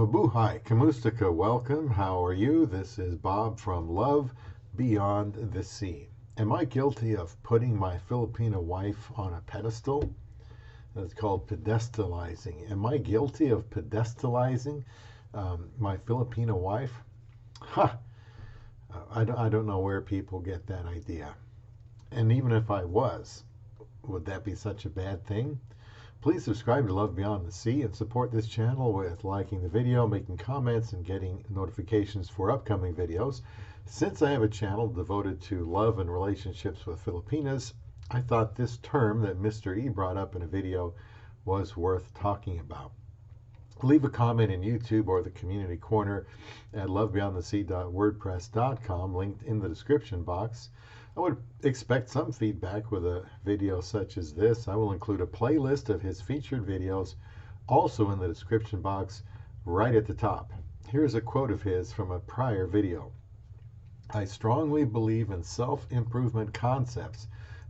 Mabuhay, Kamustika, welcome. How are you? This is Bob from Love Beyond the Sea. Am I guilty of putting my Filipina wife on a pedestal? It's called pedestalizing. Am I guilty of pedestalizing my Filipina wife? Ha! I don't know where people get that idea. And even if I was, would that be such a bad thing? Please subscribe to Love Beyond the Sea and support this channel with liking the video, making comments, and getting notifications for upcoming videos. Since I have a channel devoted to love and relationships with Filipinas, I thought this term that Mr. E brought up in a video was worth talking about. Leave a comment in YouTube or the community corner at lovebeyondthesea.wordpress.com, linked in the description box. I would expect some feedback with a video such as this. I will include a playlist of his featured videos also in the description box right at the top. Here's a quote of his from a prior video. I strongly believe in self-improvement concepts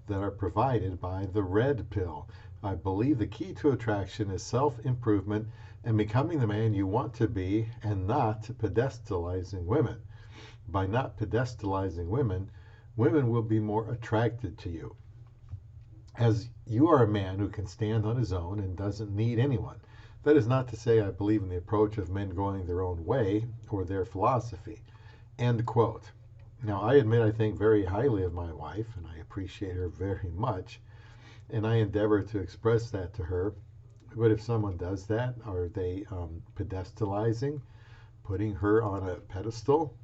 that are provided by the red pill. I believe the key to attraction is self-improvement and becoming the man you want to be, and not pedestalizing women. By not pedestalizing women, women will be more attracted to you, as you are a man who can stand on his own and doesn't need anyone. That is not to say I believe in the approach of men going their own way or their philosophy. End quote. Now, I admit I think very highly of my wife, and I appreciate her very much, and I endeavor to express that to her. But if someone does that, are they pedestalizing, putting her on a pedestal?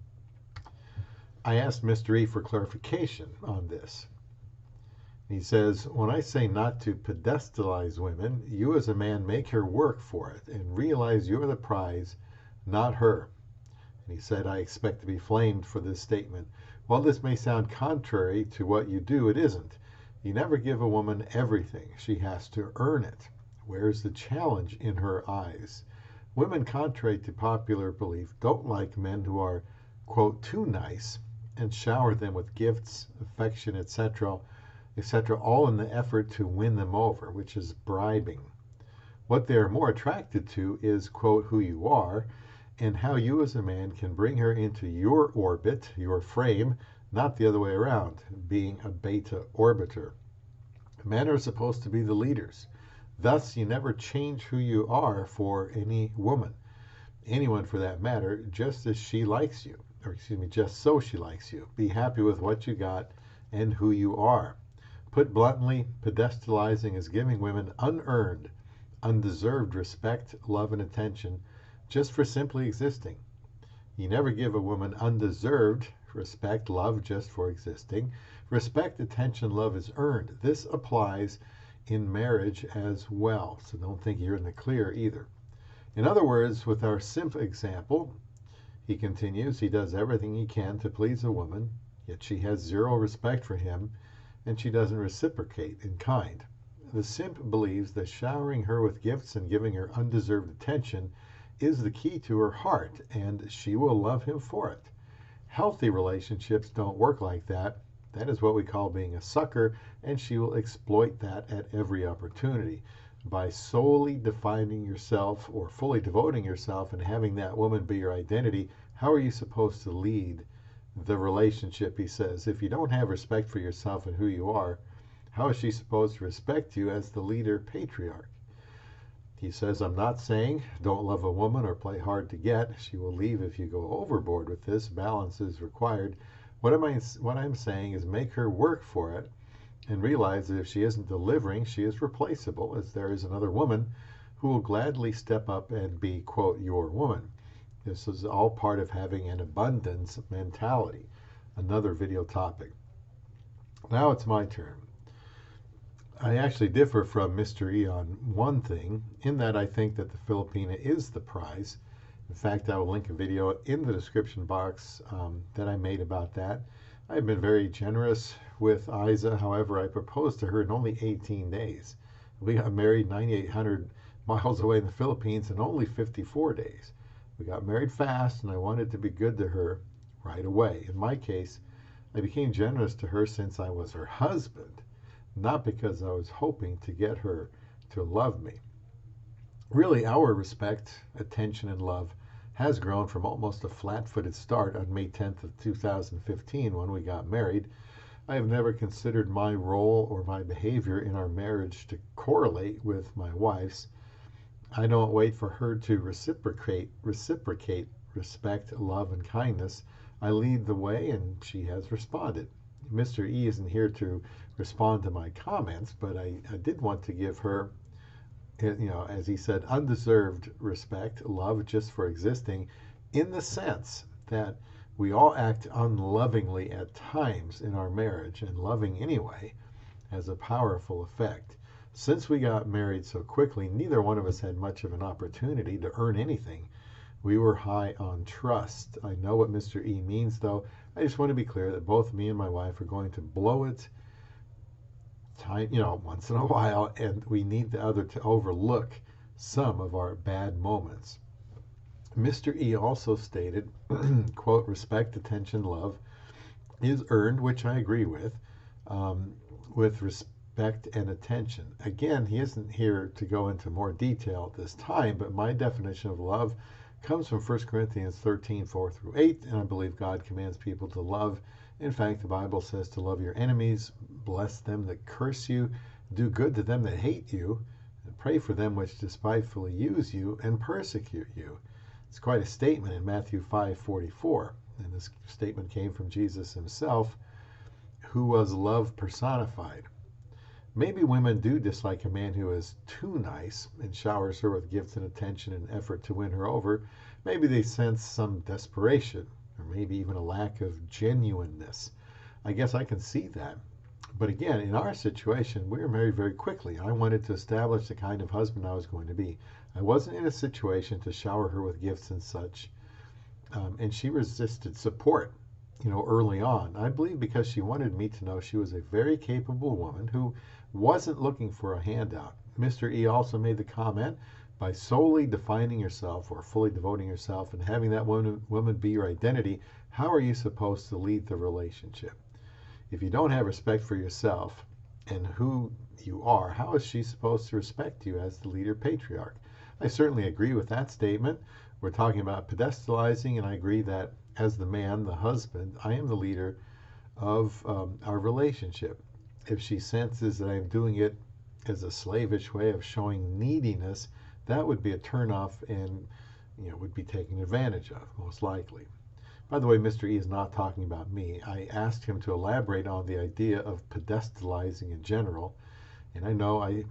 I asked Mr. E for clarification on this. He says, when I say not to pedestalize women, you as a man make her work for it and realize you're the prize, not her. And he said, I expect to be flamed for this statement. While this may sound contrary to what you do, it isn't. You never give a woman everything. She has to earn it. Where's the challenge in her eyes? Women, contrary to popular belief, don't like men who are, quote, too nice and shower them with gifts, affection, etc., all in the effort to win them over, which is bribing. What they are more attracted to is, quote, who you are and how you as a man can bring her into your orbit, your frame, not the other way around, being a beta orbiter. Men are supposed to be the leaders. Thus, you never change who you are for any woman, anyone for that matter, just as she likes you, or excuse me, just so she likes you. Be happy with what you got and who you are. Put bluntly, pedestalizing is giving women unearned, undeserved respect, love, and attention just for simply existing. You never give a woman undeserved respect, love just for existing. Respect, attention, love is earned. This applies in marriage as well, so don't think you're in the clear either. In other words, with our simp example, he continues, he does everything he can to please a woman, yet she has zero respect for him, and she doesn't reciprocate in kind. The simp believes that showering her with gifts and giving her undeserved attention is the key to her heart, and she will love him for it. Healthy relationships don't work like that. That is what we call being a sucker, and she will exploit that at every opportunity. By solely defining yourself or fully devoting yourself and having that woman be your identity, how are you supposed to lead the relationship, he says? If you don't have respect for yourself and who you are, how is she supposed to respect you as the leader patriarch? He says, I'm not saying don't love a woman or play hard to get. She will leave if you go overboard with this. Balance is required. What I'm saying is make her work for it and realize that if she isn't delivering, she is replaceable, as there is another woman who will gladly step up and be, quote, your woman. This is all part of having an abundance mentality. Another video topic. Now it's my turn. I actually differ from Mr. E on one thing, in that I think that the Filipina is the prize. In fact, I will link a video in the description box that I made about that. I've been very generous with Isa. However, I proposed to her in only 18 days. We got married 9,800 miles away in the Philippines in only 54 days. We got married fast, and I wanted to be good to her right away. In my case, I became generous to her since I was her husband, not because I was hoping to get her to love me. Really, our respect, attention, and love has grown from almost a flat-footed start on May 10th of 2015 when we got married. I have never considered my role or my behavior in our marriage to correlate with my wife's. I don't wait for her to reciprocate respect, love, and kindness. I lead the way, and she has responded. Mr. E isn't here to respond to my comments, but I did want to give her, as he said, undeserved respect, love just for existing, in the sense that we all act unlovingly at times in our marriage, and loving anyway has a powerful effect. Since we got married so quickly, neither one of us had much of an opportunity to earn anything. We were high on trust. I know what Mr. E means, though. I just want to be clear that both me and my wife are going to blow it once in a while, and we need the other to overlook some of our bad moments. Mr. E also stated, quote, respect, attention, love is earned, which I agree with respect and attention. Again, he isn't here to go into more detail at this time, but my definition of love comes from 1 Corinthians 13, 4 through 8, and I believe God commands people to love. In fact, the Bible says to love your enemies, bless them that curse you, do good to them that hate you, and pray for them which despitefully use you and persecute you. It's quite a statement in Matthew 5:44, and this statement came from Jesus himself, who was love personified. Maybe women do dislike a man who is too nice and showers her with gifts and attention in an effort to win her over. Maybe they sense some desperation, or maybe even a lack of genuineness. I guess I can see that. But again, in our situation, we were married very quickly. I wanted to establish the kind of husband I was going to be. I wasn't in a situation to shower her with gifts and such, and she resisted support, early on. I believe because she wanted me to know she was a very capable woman who wasn't looking for a handout. Mr. E also made the comment, by solely defining yourself or fully devoting yourself and having that woman be your identity, how are you supposed to lead the relationship? If you don't have respect for yourself and who you are, how is she supposed to respect you as the leader patriarch? I certainly agree with that statement. We're talking about pedestalizing, and I agree that as the man, the husband, I am the leader of our relationship. If she senses that I'm doing it as a slavish way of showing neediness, that would be a turnoff and would be taken advantage of, most likely. By the way, Mr. E is not talking about me. I asked him to elaborate on the idea of pedestalizing in general, and I know I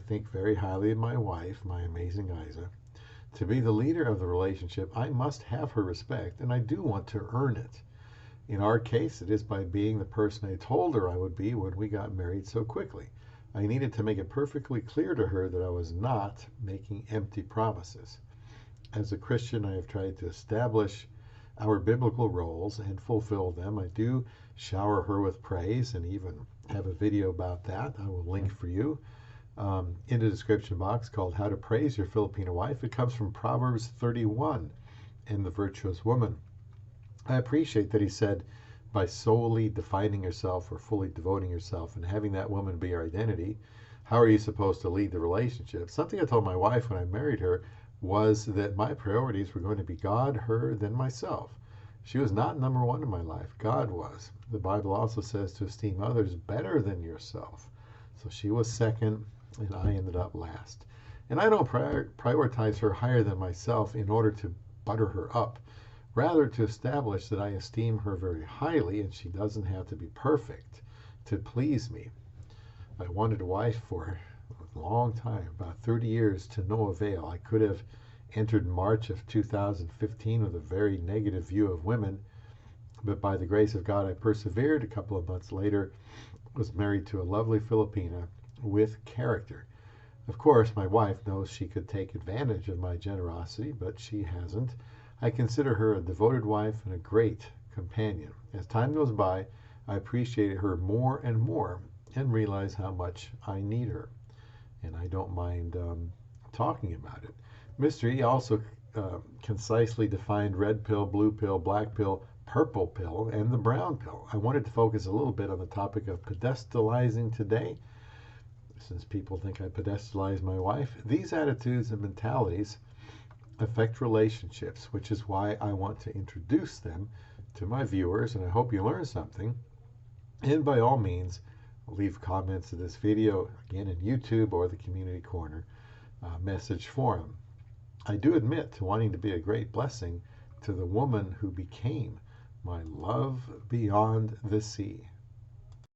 think very highly of my wife, my amazing Isa. To be the leader of the relationship, I must have her respect, and I do want to earn it. In our case, it is by being the person I told her I would be when we got married so quickly. I needed to make it perfectly clear to her that I was not making empty promises. As a Christian, I have tried to establish our biblical roles and fulfill them. I do shower her with praise and even have a video about that. I will link for you in the description box called How to Praise Your Filipina Wife. It comes from Proverbs 31 and the Virtuous Woman. I appreciate that he said, by solely defining yourself or fully devoting yourself and having that woman be your identity, how are you supposed to lead the relationship? Something I told my wife when I married her was that my priorities were going to be God, her, then myself. She was not number one in my life. God was. The Bible also says to esteem others better than yourself. So she was second, and I ended up last. And I don't prioritize her higher than myself in order to butter her up. Rather, to establish that I esteem her very highly, and she doesn't have to be perfect to please me. I wanted a wife for a long time, about 30 years, to no avail. I could have entered March of 2015 with a very negative view of women, but by the grace of God, I persevered. A couple of months later, was married to a lovely Filipina with character. Of course, my wife knows she could take advantage of my generosity, but she hasn't. I consider her a devoted wife and a great companion. As time goes by, I appreciate her more and more and realize how much I need her. And I don't mind talking about it. Mr. E also concisely defined red pill, blue pill, black pill, purple pill, and the brown pill. I wanted to focus a little bit on the topic of pedestalizing today. Since people think I pedestalize my wife, these attitudes and mentalities affect relationships, which is why I want to introduce them to my viewers, and I hope you learn something. And by all means, leave comments to this video, again in YouTube or the Community Corner message forum. I do admit to wanting to be a great blessing to the woman who became my love beyond the sea.